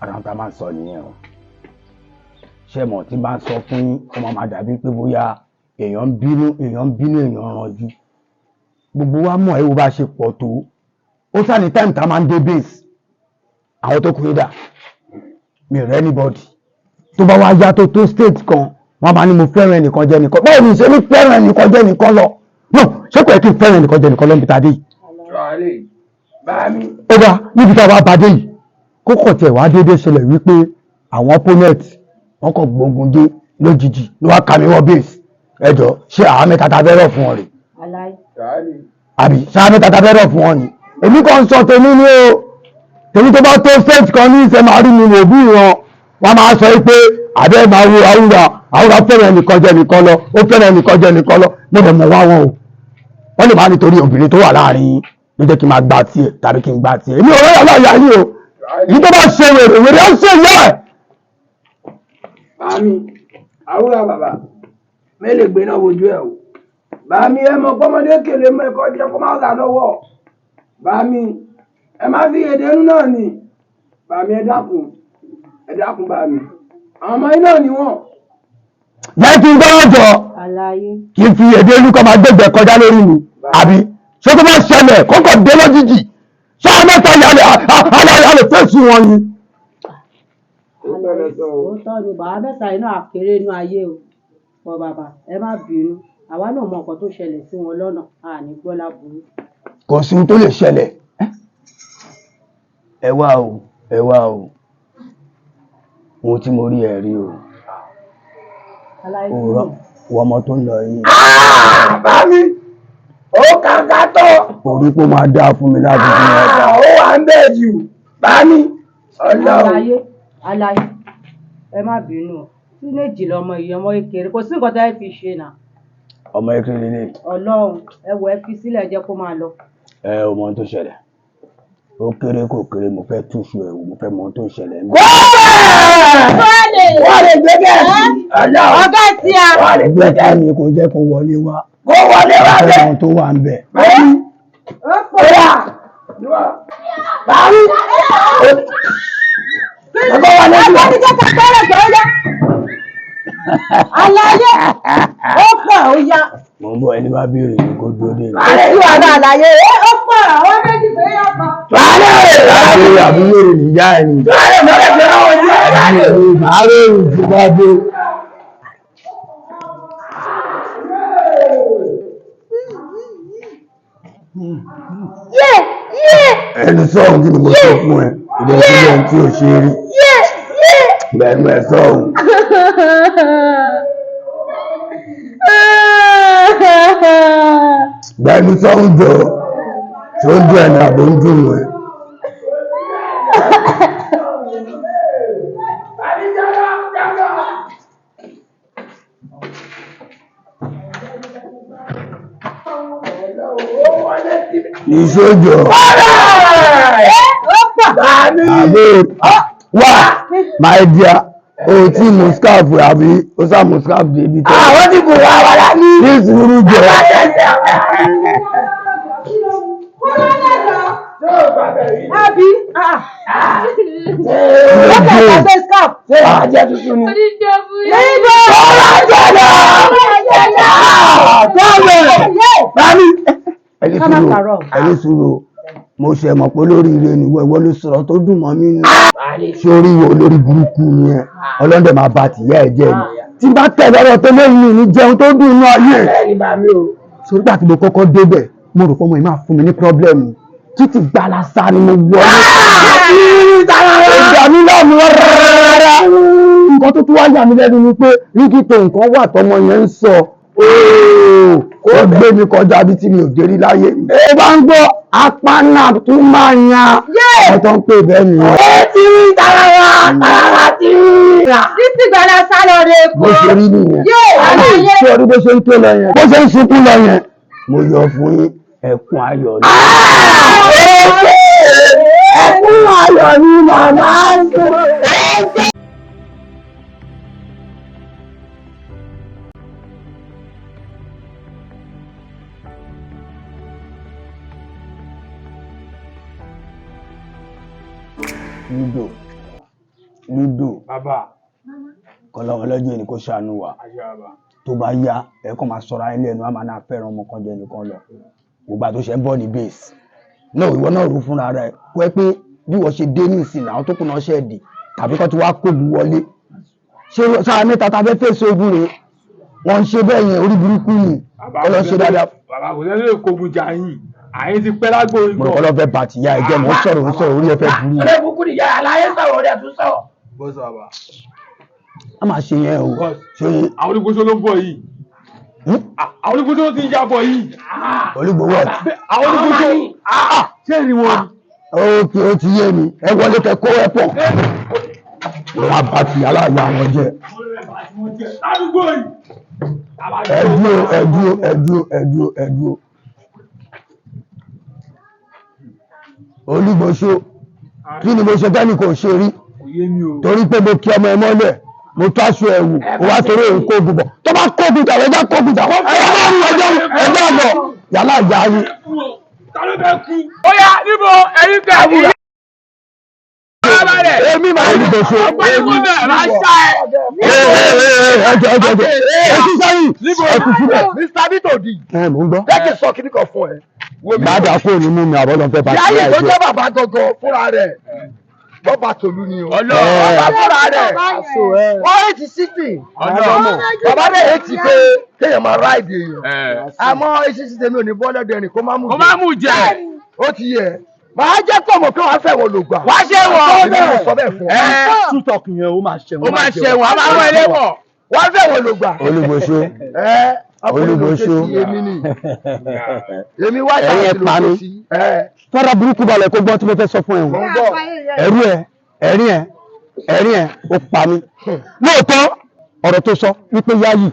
Ara ta máa sọ nìyẹn o. Ṣé mọ̀ tí bá sọ fún yín ó máa dàbí pé bóyá èèyàn bínú èèyàn ranjú. Gbogbo wa mọ̀ ẹ́ wo bá ṣe pọ̀ tó. Ó sáà ní time tá máa ń dé base. Àwọn tó kù dà. Mi ò rẹ́ anybody. Tó bá wá yá tó state kan, wọ́n máa ní mo fẹ́ràn ẹnìkan jẹ́ nìkan. Báwo ni ṣe ní fẹ́ràn ẹnìkan jẹ́ nìkan lọ? No, ṣé kò yẹ kí n fẹ́ràn ẹnìkan jẹ́ nìkan lọ níbi tá a dé yìí? Ó bá níbi tá a wá bá dé yìí. Kókò tẹ̀ wá déédéé ṣẹlẹ̀ wípé àwọn opponent wọ́n kàn gbógun dé lójijì ló wá ka mi wọ́ base. Ẹ jọ ṣé àwọn mẹ́ta ta fẹ́ràn fún ọ rè? Àbí ṣé àwọn mẹ́ta ta fẹ́ràn fún ọ ni? Èmi kàn sọ tèmi ni o. Tèmi tó bá tó stage kan ní ìṣẹ́ máa rí mi wò bí ìran. Wọ́n máa sọ pé àbẹ́ máa wo àwùrà fẹ́ràn ẹnìkan jẹ́ nìkan lọ, ó fẹ́ràn ẹnìkan jẹ́ nìkan lọ. Mo dẹ̀ mọ̀ wá wọn o. Wọ́n lè máa nítorí obìnrin tó wà láàrin yín ló jẹ́ kí n máa gbá tiẹ̀ tàbí kí n gbá tiẹ̀. Èmi ò rẹ́ ọlọ́ọ̀yà yín o. Èyí tó bá ṣe wèrè ó ṣe yẹ ẹ̀. Bàámi, àwùrà bàbá, mélèé gbé náà wojú ẹ̀ o. Bàámi ẹ mọ pọ́mọdé kèlè mọ ẹ̀kọ́ jẹ́ kó máa rà lọ́wọ́. Bàámi ẹ má fi èdè inú náà ni. Bàámi ẹ dákun bàámi. Àwọn ọmọ yín náà ni wọ́n. Jẹ́ kí n gbọ́dọ̀ jọ. Kí n fi èdè inú kan máa gbẹ̀gbẹ̀ kọjá lórí mi. Àbí ṣé tó bá ṣẹlẹ̀ kọ́kọ́ dé lójijì. Ṣé àwọn mẹ́ta yàlẹ̀ fèsì wọn ni? Òótọ́ ni bàbá mẹ́ta inú àkèrè inú ayé o. Bọ́ bàbá ẹ má bínú. Àwa náà mọ nǹkan tó ṣẹlẹ̀ sí wọn lọ́nà. A ní gbọ́ láburú. Kò sí ohun tó lè ṣẹlẹ̀. Ẹ wá o. Ohun tí mo rí ẹ rí o. Wọ́n ọmọ tó ń lọ yìí. Bàámi, ó kàkà tó. Orí pé ó máa dáa fún mi láti fi hàn ọjà. Ó wà ń bẹ̀ jù. Bàámi, ọlọ́run. Aláyé, ẹ má bínú. Tínéjì lọmọ ìyẹn ọmọ kékeré. Kò sí nǹkan tẹ́ fi ṣe nà. Ọmọ kékeré lélẹ̀. Ọlọ́run, ẹ wọ ẹ fi sílẹ̀ jẹ́ kó máa lọ. Ẹ ò mọ ohun tó ṣẹlẹ̀. Ó kéré kò kéré mo fẹ́ túṣu ẹ̀ mo fẹ́ mọ ohun tó ń ṣẹlẹ̀. Wọ́n lè gbé gẹ̀ẹ́sì. Ọ̀gá tí a. Wọ́n lè gbé gẹ̀ẹ́sì kò jẹ́ kó wọlé wá. Kó wọlé wá bẹ́ẹ̀. Àwọn tó wà ń bẹ̀. Bàámi. Ọgbọ́ wà lẹ́yìn. Ọgbọ́n ti jẹ́ ká tẹ́lẹ̀ tó yá. Aláyé, ó pọ̀ ó yá. Mo ń bọ̀ ẹni bá béèrè ní kó dúró dé. Àlẹ́ yóò wà náà àlàyé. Ó pọ̀ àwọn méjì tó yá kan. Láàárín àbúrò rẹ̀ níyá ẹ̀ ni. Láàárín ìjọba dé. Ẹnu sọ́hùn kí ni mo sọ fún ẹ? Ìdẹ́sílẹ̀ tí ò ṣe rí. Bẹ̀rù ẹ̀ sọ́hùn. Bẹ̀rù sọ́hùn jọ. Ṣé ó ń dún ẹ̀nà àbò ń dùn ẹ̀? Ìṣòjò. Wà, my dear, o tí mo scarf àbí o sá mo scarf débi tẹ́. Àwọn tí kò wá wàrà ní. Ní sùúrù jọ. Àbí? Lọ́kẹ̀ ọ̀sẹ̀ scarf. Ṣé àjẹ́ tuntun ni? Níbo? Ọ̀rọ̀ àjẹ́ náà! Bámi! Ẹni sùúrù, mo ṣe mọ̀ pé lórí ire ni wọ́n ló sọ̀rọ̀ tó dùn mọ́ mi nù. Sórí wo lórí burúkú ni ẹ, ọlọ́dẹ̀ máa bá tìyẹ́ ẹ jẹ́ ni. Tí bá tẹ̀lé ọ̀rọ̀ tó lẹ́yìn mi ní jẹun tó dùn inú ayé. Sórí gbà tí mo kọ́kọ́ débẹ̀, mo rò pé ọmọ yìí máa fún mi ní pírọ́blẹ́mù. Títí gbalasa ni mo wọ ìgbà mi náà mú rárá. Nǹkan tó tún wá yà mí lẹ́nu ni pé rígìtò nǹkan wà tọmọ yẹn ń sọ. Ó gbé mi kọjá bí tí mi ò dérí láyé. Ó bá ń gbọ́ apá náà tún máa yan. Ọ̀tọ̀ ń pè bẹ́ẹ̀ nìyẹn. Ó ti rí tàràrà ti rí. Títí gbalasa lọ rẹ̀ kú. Bó ṣe rí nìyẹn. Ṣé orí bó ṣe ń tó lọ yẹn? Bó ṣe ń sunkún lọ yẹn. Mo yọ fún yín ẹkún ayọ̀ ni. Ẹkún ayọ̀ ni màmá ń sọ. Ludo. Bàbá. Kọ́lọ́wọ́ lọ́jọ́ ẹni kó ṣàánú wa. Tó bá yá ẹ kàn máa sọ̀rọ̀ ilé ẹnu a máa náà fẹ́ràn ọmọ kan jẹ nìkan lọ. Gbogbo àti òṣè ń bọ̀ ní base. Náà ìwọ náà rú fúnra rẹ̀ pé bí wọ́n ṣe dé ní ìsìn àwọn tó kùnà ṣẹ́ dì tàbí kọ́ ti wá kógun wọlé. Ṣé sáà mẹ́ta ta fẹ́ fèsì ogun rẹ̀? Wọ́n ń ṣe bẹ́ẹ̀ yẹn orí burúkú ni. Ọlọ́ ṣe dáadáa. Bàbá kò sẹ́ni lè kógun jà yín. Àyè ti pẹ́ lágbo ìgbọ̀. Mo kọ́ lọ fẹ́ bàtì ya ẹ̀jẹ̀ mọ́ sọ̀rọ̀ orí ẹ fẹ́ burú. Ọlẹ́ kúkú nìyá aláyé sọ̀rọ̀ orí ẹ̀ tún sọ̀rọ̀. Bọ́sọ̀ bàbá. A máa ṣe yẹn o. Ṣé àwọn Olugboso ló ń bọ̀ yìí? Àwọn Olugboso ti ń jábọ̀ yìí. Olugbowo ẹ̀. Àwọn Olugboso ṣé ìrìn wọn? Ókè ó ti yé mi. Ẹ wọlé kẹ kó ẹ pọ̀. Wọ́n á bá ti aláya wọn jẹ. Ẹ̀dúró. Olugboso kí ni mo ṣe tẹ́nì kò ṣe rí? Torí pé mo kí ọmọ ẹ mọ́lẹ̀ mo tó aṣọ ẹ̀wù ó wá torí òun kó gùn bọ̀ tó bá kó gùn jà ẹjọ́ kó gùn jà ẹjọ́ bọ̀ yàrá ìjà yín. Ó yá níbo ẹ̀yin tẹ̀ wù. Èmi máa ń Olugboso Mr. Bitodi. Mo ń gbọ́. Jẹ́ kí n sọ kíní kan fún ẹ. Bàdà kò ní mú mi àbọ̀dọ̀ fẹ́ bá ti Yáyì tó láì jẹ́ bàbá gangan fúnra rẹ̀. Bọ́bà Tolú ni o. Bàbá fúnra rẹ̀. Wọ́n yé ti síkì. Bàbá rẹ̀ yé ti pé kéèyàn máa ráìdì èèyàn. Àmọ́ iṣẹ́ ti tèmi ò ní bọ́lẹ̀ dẹ̀rìn kó má mú jẹ. Ó ti yẹ. Màá jẹ́ kó mọ̀ pé wọ́n fẹ́ wọn lò gbà. Wá ṣe wọ̀. Èmi ò sọ bẹ́ẹ̀ fún ọ. tútọ̀kì yẹn ó máa ṣẹ̀wọ̀n. Ó máa ṣẹ̀wọ̀n, a máa rán ẹlẹ́wọ̀n. Wọ́n fẹ́ wọn lò gbà. Olugboso Olugboso èmi wá ẹ̀yin ẹ̀ pa mi fọ́nrán burúkú balẹ̀ kó gbọ́ tí mo fẹ́ sọ fún ẹ̀wọ̀n ẹ̀rí ẹ̀ ó pa mí lóòótọ́ ọ̀rọ̀ tó sọ wípé Yáyì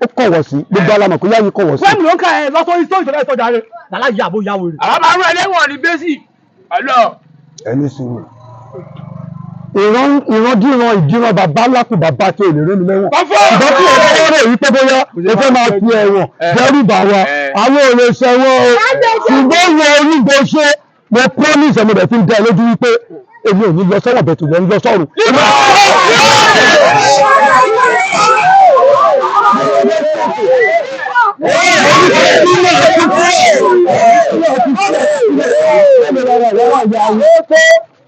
ó kọ̀wọ̀ sí gbogbo alamọ̀ kó Yáyì kọ̀wọ̀ sí. wẹ́ẹ̀mù ló ń ka ẹ̀ lọ́sọ ìṣó ìṣọ̀lá ìtọ́jà rẹ̀ lálá yìí àbó yàwó rẹ̀. àwọn máa rán ẹlẹ́wọ̀n ní bẹ́sì ọlọ́. ẹni sùúrù ìrandíran ìdíran bàbá lákùn bàbá tí ò lè rémi lẹ́wọ̀n. ìgbà tí o bá rẹ̀ wípé bóyá o fẹ́ máa fi ẹ̀wọ̀n dẹ́rù bà wá àwọn ò lè ṣẹ̀wọ̀n o ṣùgbọ́n ìwọ Olugboso mo promise mo dẹ̀ fi ń dá ẹ lójú wípé èmi ò ní lọ sẹ́wọ̀n bẹ̀tù lọ ń lọ sọ́run.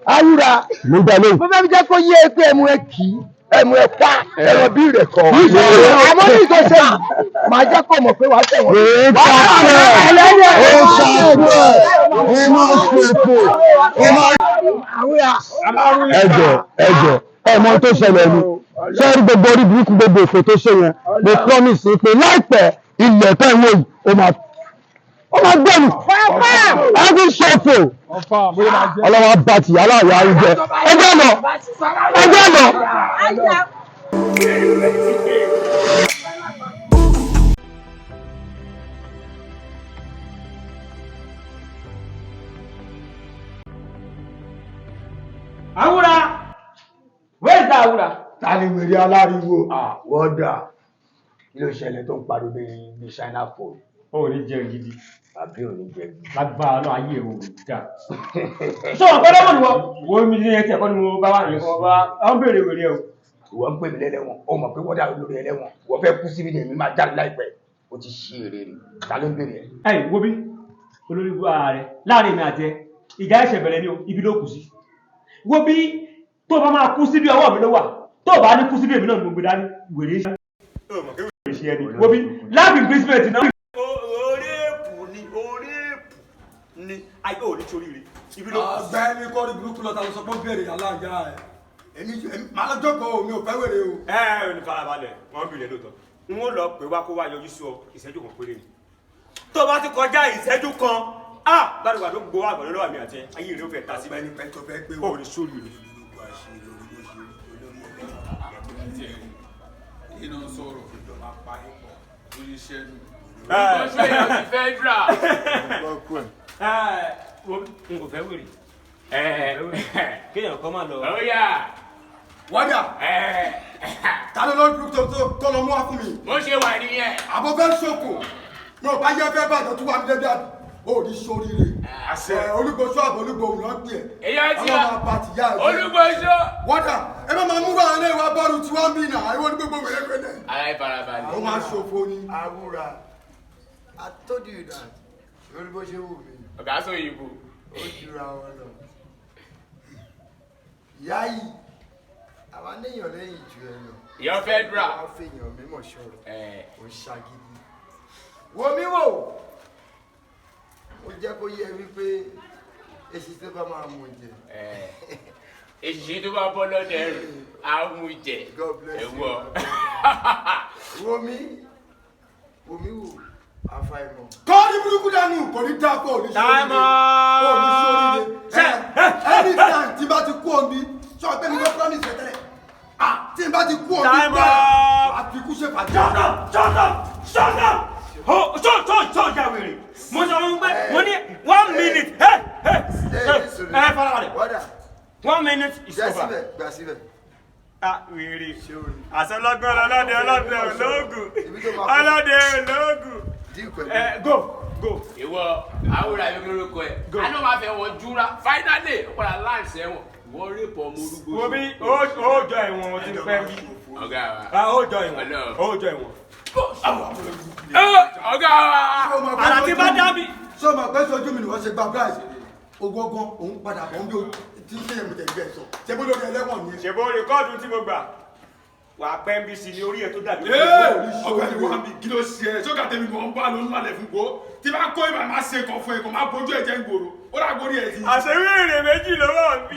Awúra, mo gbà lóhùn. mo fẹ́ jẹ́ kó yé pé ẹmu ẹ kì í, ẹmu ẹ pa, ẹran bí rẹ̀ kọ́. Àmọ́ ní ìtọ́sẹ̀ yìí, màá jẹ́ kó mọ̀ pé wàá tẹ̀wọ̀n. Ẹjọ ọmọ tó ṣẹlẹ̀ ni ṣé rí gbogbo orí burúkú gbogbo èfò tó ṣe yẹn mo promise pé láìpẹ́ ilẹ̀ tẹ̀ wọ́n yìí ó máa gbẹ̀mí ẹbí ṣòfò ọlọ́wọ́ bá ti aláàyè àrùjẹ ẹgbẹ́ lọ. Awúra where's that Awúra. Tani wèrè aláriwo wọ́dà kí ló ṣẹlẹ̀ tó ń pariwo bí China phone. ó ní jẹun gidi Àbí ò ní jẹ bí. lágbára náà ayé ẹ̀wọ̀n gíga. ṣé wọn gbọ́dọ̀ mọ̀ ní wọ́n wo mi ní ẹtì ẹ̀kọ́ ni mo bá wà ní ẹ̀kọ́ bá àwọn béèrè wèrè o. Ìwọ ń pè mí lẹ́lẹ́wọ̀n, ó mọ̀ pé wọ́dà lórí ẹlẹ́wọ̀n, wọ́n fẹ́ kú síbi ní èmi máa jáde láìpẹ́. Ó ti ṣí èrè rè, ta ló ń bèrè ẹ̀? ẹ wo bí olórí bu ara rẹ láàrin mi àti ẹ ìjà ẹsẹ̀ bẹ̀rẹ̀ ni o ibi ló kù sí. wo bí tó bá máa kú síbi ọwọ́ mi ló wà tó bá ní kú síbi èmi náà ni mo gbé dání wèrè ṣe. wo bí láàbì basement náà. ni ayé ò ní torí rẹ̀ ibi ló kù. Ọ̀gbẹ́ni kọ́ ní burúkú lọ́ta ló sọ pé ó bèrè aláǹjá ẹ̀. èmi máa lọ jókòó mi ò fẹ́ wèrè o. ẹ ní farabalẹ̀ wọ́n bìrẹ̀ lóòótọ́ n ó lọ pé wá kó wá yọjú sí ọ ìṣẹ́jú kan péré ni. tó bá ti kọjá ìṣẹ́jú kan gbàdúgbà tó gbowó àgbọ̀n lọ́wọ́ mi àti ayé rẹ̀ ó fẹ́ ta sí. Ọ̀gbẹ́ni pẹ́ tó fẹ́ pé ó ní sórí rẹ̀. iná sọ̀rọ̀ ìjọba pa ẹ̀pọ̀ lórí iṣẹ́ mi. Olugboso èèyàn ti fẹ́ dra. n kò fẹ́ wèrè. kéèyàn kọ́ máa lọ. wọ́dà ta ló lọ́ọ́ dúró tó lọ mú wá fún mi. mo ṣe wà nìyẹn. àbọ̀ fẹ́ sọ̀kò mi ò bá yẹ fẹ́ bàjẹ́ tó wà ní dédé àdì ó ní sóríire. àṣẹ Olugboso àbọ̀ Olugboso ló ń pè é èyàn ti ọlọ́run àbàtì yá ẹ̀ Olugboso. wọ́dà ẹ má máa múrò àwọn ilé ìwà bọ́ọ̀lù tí wọ́n ń bì náà ìwọ ní gbogbo wẹ̀lẹ́gbẹ̀lẹ́. ara ìfarabalẹ̀. ó máa ṣòfò ni. àwùrà I told you that Olugboso wù mí. ọ̀gá sọ òyìnbó. ó jura wọn lọ. ìyá yìí àwọn anéèyàn lẹ́yìn jù ẹ lọ. ìyá fẹ́ dra. wọ́n fèèyàn mímọ̀ ṣọ̀rọ̀. ó ń ṣàgídí. wo mi wò ó jẹ́ kó yẹ wípé èsì tó bá máa mú jẹ. èsì tó bá bọ́ lọ́dẹ rẹ̀ á mú jẹ. God bless you. ẹ̀wọ̀. wo mi wò àfàìmọ̀. kọ́ ní burúkú dànù kò ní dáa kó o ní sóríire. o ní sóríire. anytime tí bá ti kú omi sọ pé mi ló promise ẹ tẹ́lẹ̀. tí n bá ti kú omi bẹ́ẹ̀ àfikún ṣe fàájì. Shut up! Ṣọ́ ìjà wèrè. Mo sọ wọn pé mo ní 1 minute. Farabalẹ̀. 1 minute is over. Gbà síbẹ̀. Wèrè. Àṣọlọ́gbọ́n ọlọ́dẹ ológun. Ọlọ́dẹ ológun. Go. ìwọ àwòrán ìwé lórúkọ ẹ àná máa fẹ́ wọ júra finally ọ̀pọ̀lọpọ̀ láìsí ẹ̀wọ̀n wọ́n rí pọ̀ ọmọ Olugboso. Wo bí ó jọ ẹ̀wọ̀n tí ń pẹ́ bí. ọ̀gá wa. Ó jọ ẹ̀wọ̀n. ọ̀gá wa. Àrà tí bá dábì. ṣé o mọ̀ pé sojú mi ni wọ́n ṣe gba bíláìsì ogógán òun padà bọ̀ ń bí o ti ń ṣe èmi tẹ̀lé bẹ́ẹ̀ sọ ṣé bó lórí ẹlẹ́wọ̀n ni. Ṣèbó rìkọ́ọ̀dù tí mo gbà wà á pẹ́ NBC ní orí ẹ̀ tó dàbí. ọ̀gbẹ́ni wa mi kí ló ṣe ẹ sókà tèmi mọ̀ ń bá ló ń lálẹ́ fún kó tí bá kó ìbá máa ṣe kàn fún ẹ kò máa bójú ẹ̀jẹ̀ ń gbòòrò ó dà gbórí ẹ̀ sí. àṣewéèrè méjì lọ́wọ́ mi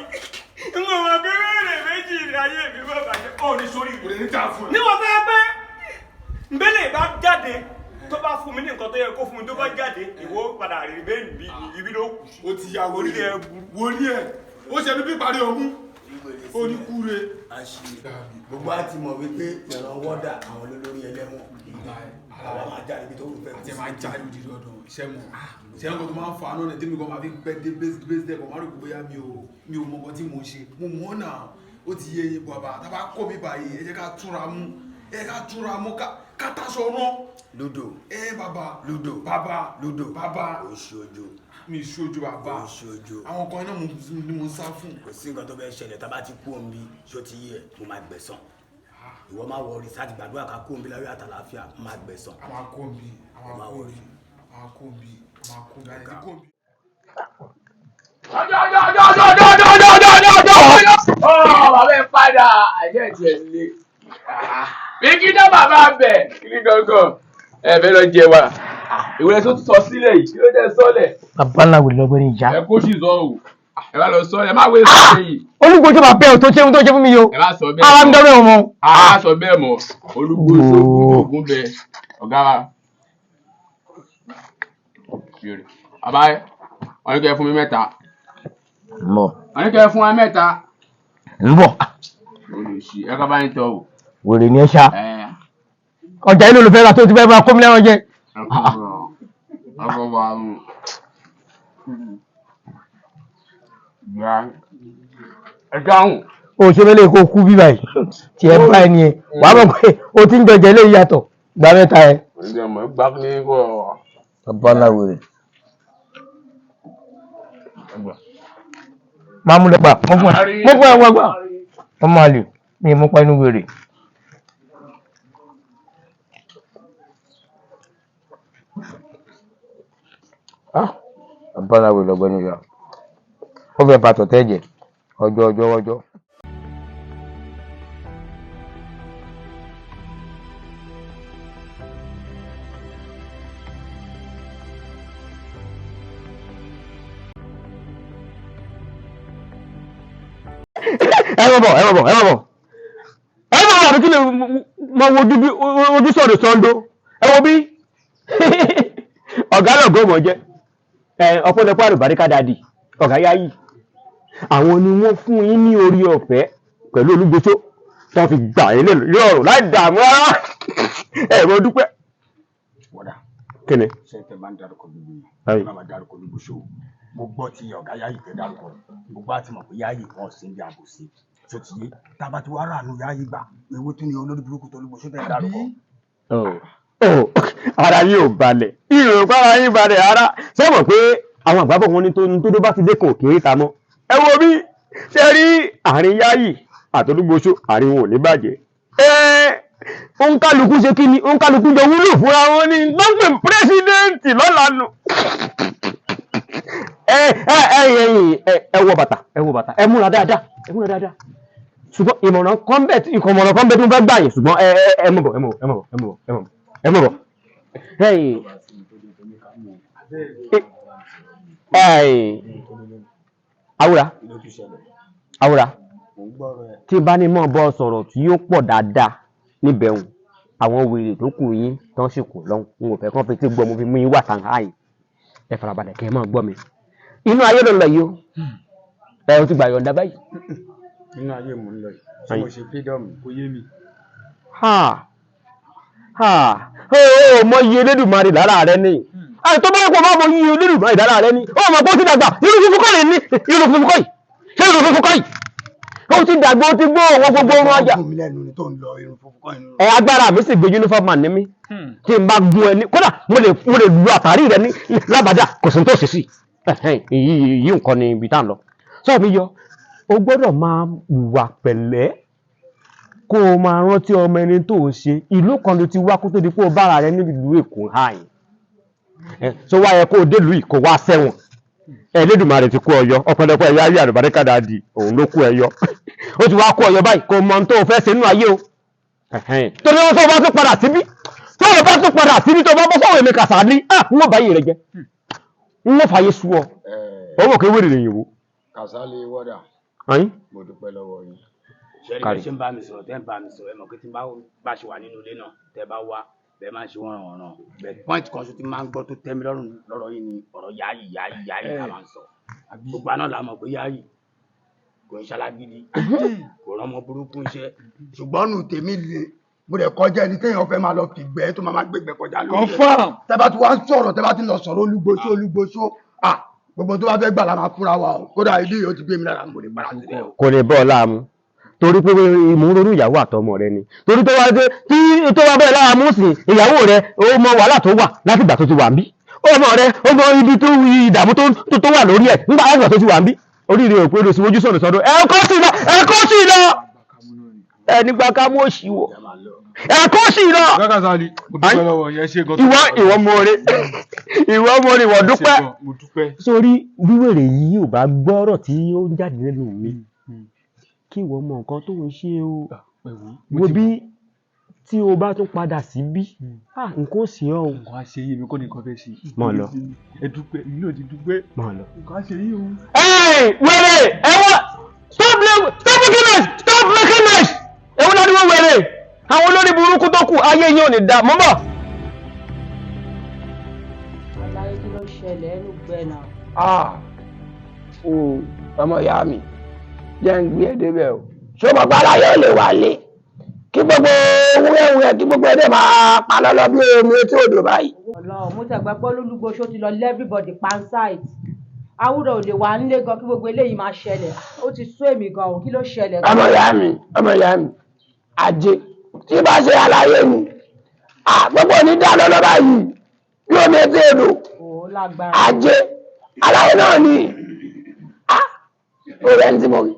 n kò mọ̀ pé wéèrè méjì ní ayé mi bá bàjẹ́ ó ní sórí kò lè ní ta fún ẹ. níwọ̀n fẹ́ pé nbẹ́lẹ̀ bá jáde tó bá fún mi ní nǹkan tó yẹ kó fún mi tó bá jáde ìwọ padà rí bẹ́ẹ̀ níbi ibi ló kù. ó ti ya wòlí ẹ wòlí ẹ ó ṣe bíbí parí ọmú ó ní kúre. gbogbo àti mọ̀ wípé ìran wọ́dà àwọn olórí ẹlẹ́wọ̀n àwọn máa jáde ibi tó wù fẹ́. àti ẹ̀ máa jáde òdì lọ́dọ̀ iṣẹ́ mọ̀ iṣẹ́ nǹkan tó máa ń fa náà ní tèmi kan máa fi pẹ́ dé base dẹ̀ kọ́ máa rò pé bóyá mi ò mọ nǹkan tí mo ṣe mo mọ̀ náà ó ti yé yín bàbá tá a bá kọ́ mi báyìí ẹ jẹ́ ká túra mú ká táṣọ rán. ludo bàbá ludo bàbá ludo bàbá oṣoojo mi ṣojo bàbá oṣoojo àwọn kan náà ni mo ń sá fún. kò sí nǹkan tó fẹ́ ṣẹlẹ̀ tá a bá ti kú omi ṣó ti yẹ mo máa gbẹ̀san ìwọ máa wọ orí sáà ti gbàdúrà ká kú omi láyé àtàlàáfíà máa gbẹ̀san. àwọn akóńbí àti kóńbí. bàbá ẹ padà àjẹ́ ìtì ẹ̀ lé bí kí dá bàbá bẹ̀ kí ní gangan ẹ fẹ́ lọ jẹ wa ìwé tó sọ sílẹ̀ yìí kí ló jẹ́ sọ́lẹ̀. bàbá ńlá wò lọ́gbọ́n ní ìjà. ẹ kó sì sọ o ẹ bá lọ sọ ẹ má wé sọ yìí. Olugboso bá bẹ́ẹ̀ tó ṣe fún mi o. ẹ má sọ bẹ́ẹ̀ mọ́. ara ń dọ́rọ̀ wọn. a sọ bẹ́ẹ̀ mọ́ Olugboso ogun bẹ ọ̀gá wa. bàbá ẹ wọ́n ní kẹ́ ẹ fún mi mẹ́ta. wọ́n ní kẹ́ ẹ fún wa mẹ́ta. ń bọ̀. olùsí ẹ ká bá ń tọ́ o. wèrè ni ẹ ṣá. ọjà ilé olùfẹ́ ra tó ti fẹ́ bá kómi lẹ́wọ̀n jẹ. ẹ dáhùn. o ṣe mẹ́lẹ̀ kó kú bí báyìí tí ẹ bá ẹni ẹ wàá mọ̀ pé o ti ń jọjẹ lé yàtọ̀ gba mẹ́ta ẹ. bàbá ńlá wèrè. máa mú lẹ́pà mọ́ fún ẹ wọ́n gbà wọ́n máa lè mi mú pa inú wèrè. bàbá ńlá wèrè lọ́gbọ́n níyà ó fẹ́ bá tọ̀tẹ́ jẹ ọjọ́. ẹ bọ̀ àbí kí lè mọ ojú sọ̀rọ̀ sọ́ńdó ẹ wo bí ọ̀gá lọ́gọ́ mọ̀ jẹ́ ọ̀pọ̀lọpọ̀ àrùbáríkà dàdí ọ̀gá yáyì àwọn ni wọ́n fún yín ní orí ọ̀fẹ́ pẹ̀lú Olugboso tó fi gbà yín lọ́rùn láì dààmú rárá ẹ mo dúpẹ́. wọ́dà kíni. ṣé tẹ bá ń dárúkọ gbogbo yìí bá máa dárúkọ Olugboso mo gbọ́ tí ọ̀gá yáyì tẹ dárúkọ gbogbo àti mọ̀ pé yáyì wọn sì ń bí àbòsí tó ti yé tába tí wàá ràánú yáyì gbà ewu tún ní olórí burúkú tó Olugboso tẹ dárúkọ. ara yín ò balẹ̀ ìròpá ara yín balẹ̀ ara ṣé mọ̀ pé àwọn àgbàbọ̀ wọn ní tó bá ti dé kò kéré ta mọ́. Ẹ wo bí ṣe rí àárín Yáyì àti Olúgbòsó àárín wọn ò ní bàjẹ́. Òǹkàlùkù ṣe kí ni òǹkàlùkù jọ wúlò fúnra wọn ní lọ́gbìn pírẹ́sídẹ́ǹtì lọ́la nù. Ẹ wọ bàtà ẹ múra dáadáa ṣùgbọ́n ìmọ̀ràn kan bẹ́ẹ̀ tí tó ń fẹ́ gbà yín ṣùgbọ́n ẹ mọ̀ bọ̀. Awúrà tí bá ní mọ̀ bọ́ sọ̀rọ̀ tí yóò pọ̀ dáadáa níbẹ̀ hùn àwọn wèrè tó kù yín tán sì kù lọ́hùn n ò fẹ́ kán fi tí gbọ́ mo fi mú yín wà tàn áyì ẹ farabalẹ̀ kẹ́ ẹ máa gbọ́ mi. Inú ayé ló ń lọ yìí o ẹ ti gbà yọ̀ǹda báyìí. Inú ayé mò ń lọ yìí tí mo ṣe freedom kò yé mi. Mọ iye Elédùmarè lára rẹ ni tó bá yẹ kó máa mọ iye Elédùmarè lára rẹ ni ó mọ̀ pé ó ti dàgbà irú funfun kọ́ yìí irú funfun kọ́ yìí ó ti dàgbà ó ti gbó owó gbogbo orun ọjà. Agbára mi sì gbé uniform man ní mi tí n bá gún ẹ ní kódà mo lè lu àtàrí rẹ ní lábàjá kò sí tó ṣe sí yìí nǹkan ni ibi tá à ń lọ. Sọ mi yọ o gbọ́dọ̀ máa wà pẹ̀lẹ́ kó o máa rántí ọmọ ẹni tó o ṣe ìlú kan ló ti wá kó tó di pé o bára rẹ níbi ìlú Èkó hàn so wá yẹ kó o délùú yìí kó wá sẹ́wọ̀n Elédùmarè ti kó ọyọ ọpẹ́lọpẹ́ ẹyà ayé àlùbáríkà dáadì òun ló kó ẹyọ ó ti wá kó ọyọ báyìí kó o mọ ohun tó o fẹ́ ṣe nínú ayé o torí wọn tó o bá tún padà síbí tó o bá tún padà síbí tó o bá bọ́ sọ́wọ́ èmi Kàsálí n ó báyìí rẹ jẹ n ó fàyè sú ọ owó kí wèrè lèyìn wò. Kàsálí wọ́dà mo dúpẹ́ lọ́wọ́ yín. Ṣẹ́rí ṣe ń bá mi sọ̀rọ̀ tẹ́ ń bá mi sọ̀rọ̀ ẹ mọ̀ pé tí bá ṣe wà nínú ilé náà tẹ́ bá wá bẹ́ẹ̀ máa ń ṣe wọ́n bẹ́ẹ̀ pọ́ìntì kan tí máa ń gbọ́ tó tẹ́ mi lọ́rùn lọ́rọ̀ yìí ni ọ̀rọ̀ Yáyì la máa ń sọ gbogbo àná la mọ̀ pé Yáyì kò ń ṣalágídí kò rán ọmọ burúkú iṣẹ́ ṣùgbọ́n nù tèmi le mo lè kọjá ẹni téèyàn fẹ́ máa lọ fìgbẹ́ tó máa gbégbẹ́ kọjá lórí ẹ̀ tẹ́ bá ti wá sọ̀rọ̀ tẹ́ bá ti lọ sọ̀rọ̀ Olúgbòsó gbogbo tó bá fẹ́ gbà la máa fúnra wa o kódà ilé yóò ti gbé mi lára mo lè padà sílẹ̀ o. Kò lè bọ́ ọ láàmú torí pé mo ń ronú ìyàwó àtọmọ rẹ ni torí tó wá dé tí tó wá bẹ́ẹ̀ lára mú sí ìyàwó rẹ ó mọ wàhálà tó wà láti ìgbà tó ti wà ń bí ọmọ rẹ ó mọ ibi tó ìdààmú tó wà lórí ẹ̀ nígbà láti ìgbà tó ti wà ń bí oríire òpin ló sì wojú sọ̀rọ̀ sọ́dọ̀ ẹ̀kọ́ sí lọ nígbà ká mú òṣì wò ẹ̀kọ́ sí lọ. ìwọ mọ̀ọ́rẹ́ ìwọ dúpẹ́ sórí wíwèrè yìí ò bá gbọ́rọ̀ tí ó ń jáde lẹ́nu mi kí ìwọ mọ nǹkan tó ń ṣe o wo bí tí o bá tún padà síbí nǹkan ó sì ọ́ o. nǹkan á ṣe yí mi kó ní nǹkan fẹ́ ṣe. mọ̀ lọ. ẹ dúpẹ́ ìlú ò ti dúpẹ́. mọ̀ lọ. nǹkan á ṣe yí o. wèrè ẹ wá stop making noise ewu náà ni wọ́n wèrè àwọn olórí burúkú tó kù ayé yín ò ní dá mọ́ bọ̀. aláyé kí ló ṣẹlẹ̀ ẹnu gbẹ náà. ọmọ ìyá mi jẹ́ ń gbé ẹ débẹ̀ o ṣé ọmọ gbára yóò lè wà lé kí gbogbo wúwẹ́wúwẹ́ kí gbogbo ẹ̀dẹ̀ máa pa lọ́lọ́ bí omi etí odò báyìí. Ọlọ́run mo tẹ̀gbẹ́ pé Olúgbòsó ti lọ everybody pan site Awúrò ò lè wà nílé gan kí gbogbo eléyìí máa ṣẹlẹ̀ ó ti sú èmi gan o kí ló ṣẹlẹ̀. ọmọ ìyá mi ajé tí bá ṣe àlàyé mi gbogbo ní dá lọ́lọ́ báyìí bí omi etí odò ajé àlàyé náà ni ó rẹ̀ ń tí mo rí.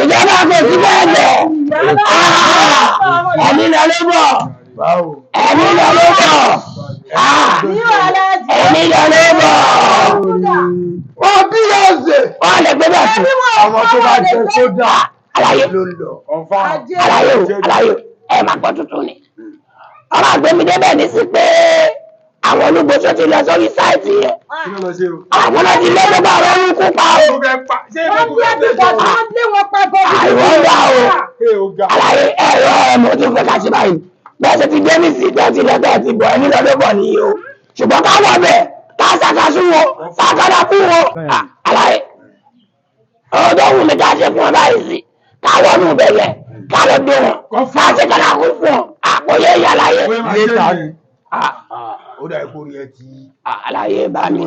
Ìjọba kò sí bẹ́ẹ̀ ẹ̀mí lọ ló bọ̀ ẹ̀mí lọ ló bọ̀ ẹ̀mí lọ ló bọ̀ wọ́n bí ọ̀sẹ̀ wọ́n lè gbé bẹ́ẹ̀ sí ọmọ tó bá jẹ sódà àlàyé ló ń lọ àlàyé ẹ̀ máa gbọ́ tuntun ni ọmọ àgbẹ̀mí débẹ̀ ní sí pé àwọn Olúgbòsó ti lọ sórí sáìtì yẹn àwọn náà ti lé gbogbo àwọn orúkú pa o. wọ́n lé wọn pa bọ́ọ̀lù. àìwọ́ wà o àlàyé ẹ̀rọ ọmọ tó fẹ́ ká ṣe báyìí bẹ́ẹ̀ ṣe ti gbé mi sí tó ti lọ́tọ̀ ti bọ̀ ẹni lọ́dọ̀ bọ̀ nìyí o ṣùgbọ́n ká wọ̀ bẹ̀ ká ṣàkàṣù wọn ká kọ́dà kú wọn. àlàyé ọ̀dọ́ wù mí ká ṣe fún ọ báyìí sí ká wọnú bẹ̀yẹ ká lọ dé wọn ká ṣe kọ́dà kú fún ọ àpòyé ìyàlàyé ó dà ipò rí ẹ ti àlàyé bá mi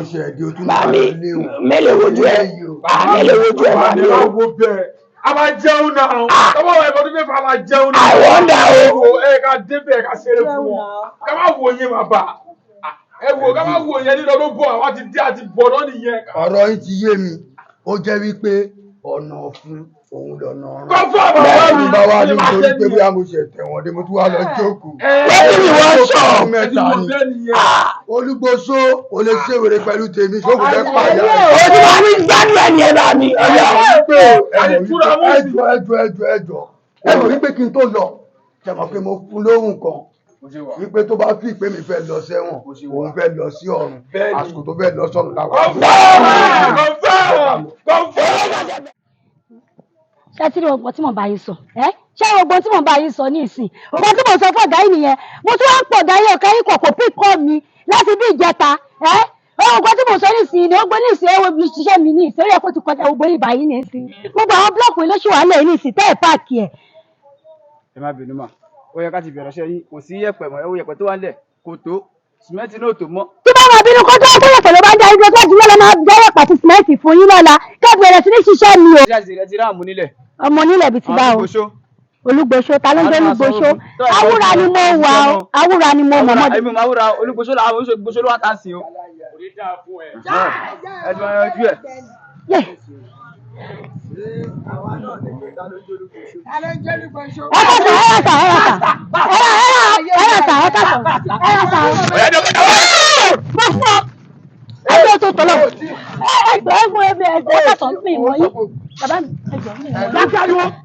mẹ́lẹ̀ wojú ẹ mẹ́lẹ̀ wojú ẹ bá mi o. a máa jẹun náà tọ́wọ́ ẹ̀kọ́ tó fẹ́ fà máa jẹun náà. àwọn ọ̀dà o. ẹ ká débẹ̀ ká ṣeré fún wọn ká má wo yín máa bà ẹ wò ká má wò yẹn nínú ló bọ̀ àwa ti dé àti bọ̀ náà nìyẹn. ọ̀rọ̀ yìí ti yé mi ó jẹ́ wípé ọ̀nà ọ̀fun òun lọ́nà ọ̀run. kọ́fọ́ bẹ́ẹ̀ ni bá wá nítorí pé bóyá mo ṣe tẹ̀wọ̀n dé mo tún wá lọ jókòó. lẹ́yìn ni wọ́n sọ. mẹ́ta ni Olugboso ò lè ṣe wèrè pẹ̀lú tèmi ṣókùn fẹ́ pàdé. ojú wa ní gbádùn ẹ̀ ní ẹ̀ bá mi. ẹjọ́ ẹ mọ̀ wípé kí n tó lọ ṣe mọ̀ pé mo fún lóhùn kan wípé tó bá fi ìpè mi fẹ́ lọ sẹ́wọ̀n òun fẹ́ lọ sí ọ̀run àsìkò tó fẹ́ lọ sọ́run láwọn. ṣé tí ọgbọ́n tí mo bá yín sọ ṣé ọgbọ́n tí mo bá yín sọ ní ìsìn ọgbọ́n tí mo sọ fún ọ̀gá yìí nìyẹn mo tún wá ń pọ̀ ọ̀gá yìí ọ̀gá yìí kọ̀ọ̀kọ̀ pí kọ́ mi láti bí ìjẹta ọgbọ́n tí mo sọ ní ìsìn ni ó gbé ní ìsìn ẹwọ́ ibi ṣiṣẹ́ mi ní ìsìn ó yẹ kó ti kọjá gbogbo ìbà yìí ní ìsìn gbogbo àwọn búlọ̀kù olóṣù wà lẹ́yìn ní ìsìn tẹ́ ẹ̀ páàkì ẹ̀. ẹ má bínú mà ó yẹ ká ti bẹ̀rẹ̀ ṣe yín kò sí yẹ̀pẹ̀ mọ́ ẹ wo yẹ̀pẹ̀ tó wà nílẹ̀ kò tó sìmẹ́ǹtì náà tó mọ́. tí bá wà bínú kó tó wá pẹ̀lú bá ń darí lọ síwájú lọ́la máa jẹ́rẹ̀ pàtí sìmẹ́ǹtì fún yín lọ́la kẹ́ bẹ̀rẹ̀ sí ní ṣiṣẹ́ mi o. ọmọ nílẹ̀ bíi ti bá o Olugboso ta ló ń jẹ́ Olugboso awúra ni mo wà o awúra ni mo mọ̀ mọ́dé. èmi máa wúra Olugboso làwọn Olugboso ló wà tá a sìn o. ẹ ti máa yanjú ẹ. ẹjọ́ tó tọ́lọ̀ ẹgbẹ́ ẹgbẹ́ ẹgbẹ́ kàtọ́ mi wọ̀nyí bàbá mi ẹjọ́ mi wọ̀nyí.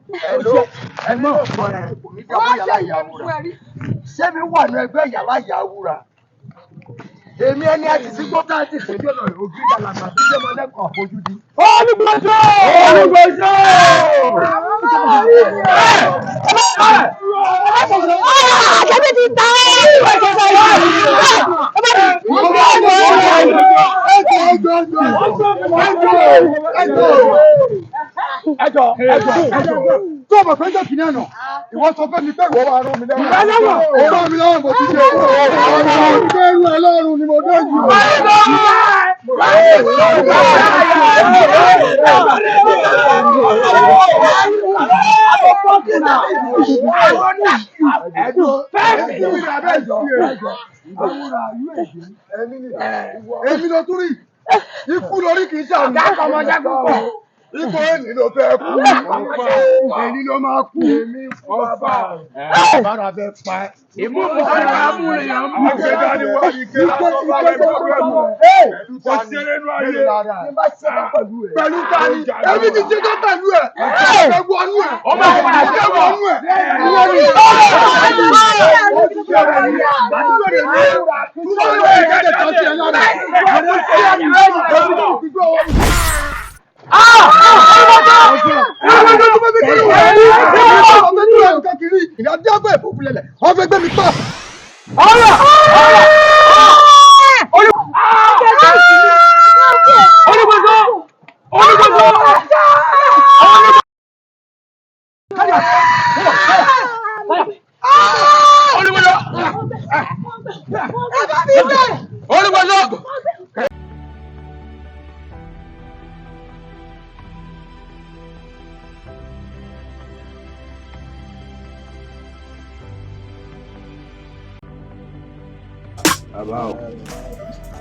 ṣé mi wà ní ẹgbẹ́ ìyàwó ìyàwúra èmi ẹni àti sí gbọ́dọ̀ àti ìṣèjọ́ lọ ògiri àlàmà tó jẹ́ mọ́lẹ́kọ̀ọ́ àfojúdi. Olugboso! Olugboso! àjẹbí ti ta ẹjọ́ tó o mọ̀ pé jẹ́ kìnìún àná ìwọ sọ fẹ́ mi pé ìwọ máa rán mi lẹ́wọ̀n. ó rán mi lẹ́wọ̀n mo ti ṣe ìgbẹ́rù ẹlọ́run ni mo dé jù. èmi ló tún rí ikú lórí kì í ṣàrùn. Ipò èmi ló fẹ́ kú. Èmi ló máa kú. Ọba bára fẹ́ pa ẹ́. ìmú ìfọ̀sẹ̀ máa mú èèyàn mú ìgbéga ni wọ́n ní kí wọ́n bá lè gbọ́gbẹ́mù. kò sí eré inú ayé. Pẹ̀lú tani, èmi ti ṣe tó pẹ̀lú ẹ̀. Ẹ wọnú ẹ̀. ọmọ ìfọ̀sẹ̀ máa Ẹ wọnú ẹ̀. ìwọ ni. Ìdájọ́ ìfòfilẹ̀lẹ̀, wọ́n fẹ́ gbé mi pa.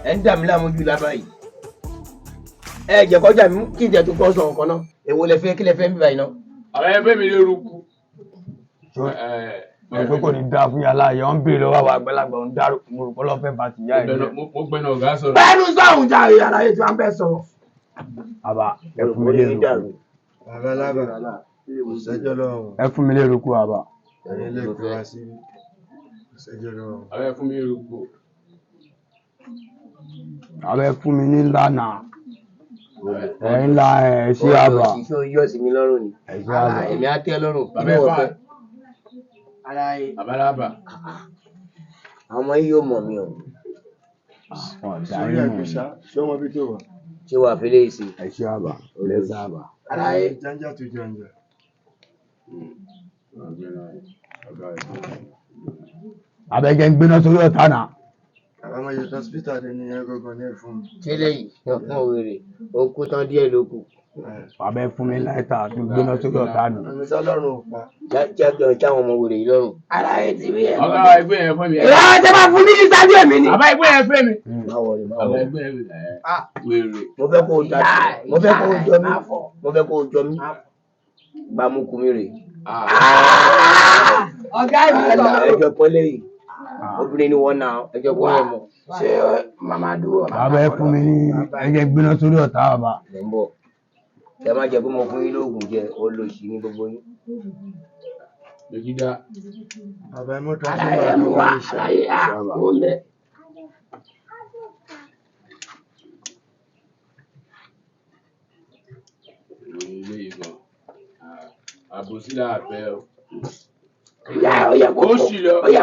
ẹ ń dà mí láàmú jù lábá yìí ẹ jẹ́ kọjá mi kí n jẹ tó kọ sọ nǹkan náà èwo lẹ fẹ́ kí lẹ fẹ́ bí báyìí náà. àwọn ẹgbẹ́ mi lè rúkú. pé kò ní dáa fún yàrá yẹn ń bèrè lọ́wọ́ àwọn àgbàlagbà ń dárò mo rò pọ́lọ́ fẹ́ bá ti yá ẹ̀. mo gbẹ́nà ọ̀gá sọ̀rọ̀. bẹ́ẹ̀ni sáhùn jàre yàrá yẹn tí wọ́n bẹ́ sọ̀rọ̀. àbá ẹ fún mi lérò kù. ẹ fún mi lérò kù àbá. àwọn ẹ fún mi lérò kù. àbẹ fún mi ní lánà ẹ ńlá ẹ sí àbá. iṣẹ́ oyún ọ̀sìn mi lọ́rùn ni. ẹ sí àbá. èmi á tẹ́ lọ́rùn. bàbá ẹ fà àbálàbà. àwọn ọmọ yìí yóò mọ̀ mí o. Sórí àgbèsà, ṣé wọ́n bí tó wà? ṣé wàá fi lè ṣe. ẹ sí àbá. ẹ sí àbá. Janja tó janja. abẹ́jẹ́ ń gbéná sórí ọ̀tá náà. Àwọn yóò hospital dé ní ẹgbẹ̀gbọ̀n ní ẹ̀fún. Ṣé lẹ́yìn ọkàn wèrè okú tán díẹ̀ ló kù. Bàbá ẹ fún mi láìta tó gbóná sórí ọ̀tá mi. Àmì sọ́lọ́run ò pa. Jẹ́ táwọn ọmọ wèrè yìí lọ́rùn. Ara ẹ̀ ti rí ẹ̀. Ọ̀gá ẹgbẹ́ yẹn fún mi. Ìyá ọjọ́ máa fún mi ní sáájú ẹ̀mí ni. Bàbá ẹgbẹ́ yẹn fún mi. Báwo ni. Ẹgbẹ́ yẹn wèrè. Mo fẹ́ kó o jọ mí. Mo fẹ́ kó o jọ mí. Bá mú kú mi rè. Ọ̀gá mi sọ. Ẹjọ́ pọ́nlé yìí. Obìnrin ni wọ́n náà ẹjọ́ pọ́nlé mọ̀. Ṣé màmá dúró? Bàbá ẹ fún mi ní ẹjẹ gbóná sórí ọ̀tá bàbá. Mo ń bọ̀. Ẹ má jẹ́ pé mo fún yín lóògùn jẹ olóṣì ní gbogbo yín. Lójúdá. Bàbá ẹ mọ́tò Àlàyé mi wá, àlàyé àkóńlẹ̀. Ilé ìgbọ̀n. Àbòsí làbẹ́ o. Ìyá ó yẹ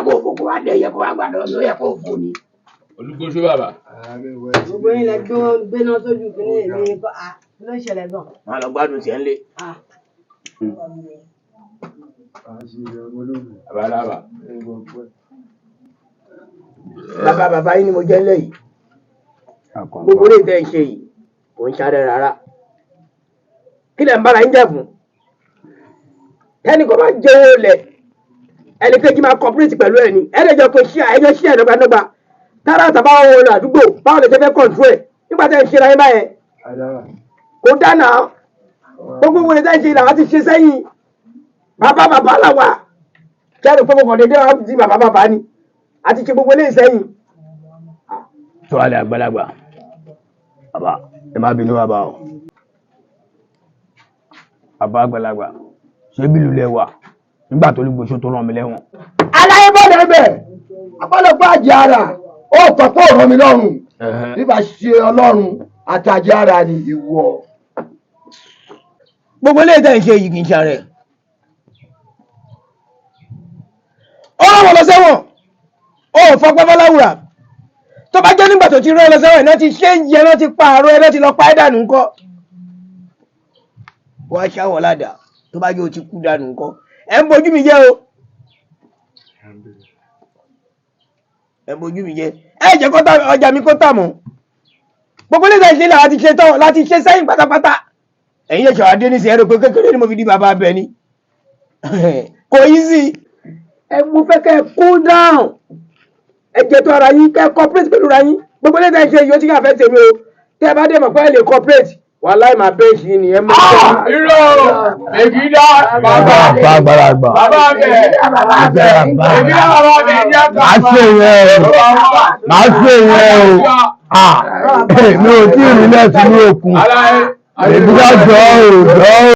kó fòkó wá dé, ó yẹ kó wá gbàdọ̀ mi, ó yẹ kó fò ní. Olugboso bàbá. Gbogbo yín lẹ gbéná sójú kí ní èmi kọ́ ló ń ṣẹlẹ̀ gan. Wọ́n lọ gbádùn sí ẹ̀ ń lé. Bàbá. Bàbá yín ni mo jẹ́ ńlẹ̀ yìí. Gbogbo lè tẹ́ ń ṣe yìí kò ń ṣàrẹ̀ rárá. Kí lẹ̀ ń bára yín jẹ́ fún? Ẹnì kan máa jẹ́ owó lẹ̀. Ẹnì kejì máa cooperate pẹ̀lú ẹni. Ẹ̀ẹ́dẹ̀jọ́ pé ẹjọ́ ṣí ẹ̀dọ́gbàdọ́gba. Tára àtàbá wọn lọ àdúgbò báwo lè ṣe fẹ́ control ẹ̀ nígbà tẹ́ ń ṣe ra yín báyẹn. Kò dáná. Gbogbo wo lè tẹ́ ń ṣe làwọn ti ṣe sẹ́yìn. Bàbá làwà. Kẹ́rù pé mo kàn dédé wá di bàbá ni. A ti ṣe gbogbo eléyìí sẹ́yìn. Tó alẹ́ àgbàlagbà. Bàbá ẹ má bínú bàbá o. Bàbá àgbàlagbà ṣé bílù lẹ wà nígbà tó Olugboso tó rán mi lẹ́wọ̀n. Aláyé bọ́ọ̀lù ẹgbẹ́ ọ̀pọ̀lọpọ̀ àjẹ́ ara ó tọ́ pé ọ̀rọ̀ mi lọ́rùn nígbà ṣe ọlọ́run àtàjẹ́ ara ni ìwọ. Gbogbo eléyìí tẹ́ ń ṣe yìí kì í ṣàrẹ̀. Ó rán wọn lọ sẹ́wọ̀n. Ó fọpẹ́ fọláwùrà. Tó bá jẹ́ nígbà tó ti rán ẹ lọ sẹ́wọ̀n náà ti ṣe ń jẹ náà ti pààrọ̀ ẹ náà ti lọ pa ẹ́ dànù ńkọ́. Wọ́n á ṣàwọ̀ ládàá tó bá jẹ́ o ti kú dànù ńkọ́. Ẹ ń bojú mi jẹ́ o. Ẹ bojú mi jẹ́. Ẹ jẹ́ kó ọjà mi kó tà mọ́. Gbogbo ilé ìṣẹ́ náà láti ṣe tán láti ṣe sẹ́yìn pátápátá. Ẹ̀yin ẹ̀ṣọ́ adé ní sẹ́yìn rò pé kékeré ni mo fi di bàbá abẹ ni. Kò easy. Ẹ mú fẹ́ kẹ́ cool down. Ẹ jẹ́ tó ara yín kẹ́ cooperate pẹ̀lú ara yín. Gbogbo ilé ìṣẹ́ yóò ti kà fẹ́ tèmi o. Tẹ́ ẹ bá dé mọ̀ pé ẹ lè cooperate. Wàláì máa bẹ́ẹ̀ ṣì ni ẹ mọ̀. Irọ́ Ègídá bàbá àgbàlagbà. Bàbá bẹ̀. Ègídá bàbá bẹ̀ ní àgbà. Màá ṣe yẹn o. Màá ṣe yẹn o. Mi ò tí ì rí náà sínú òkun. Ègídá jọ o.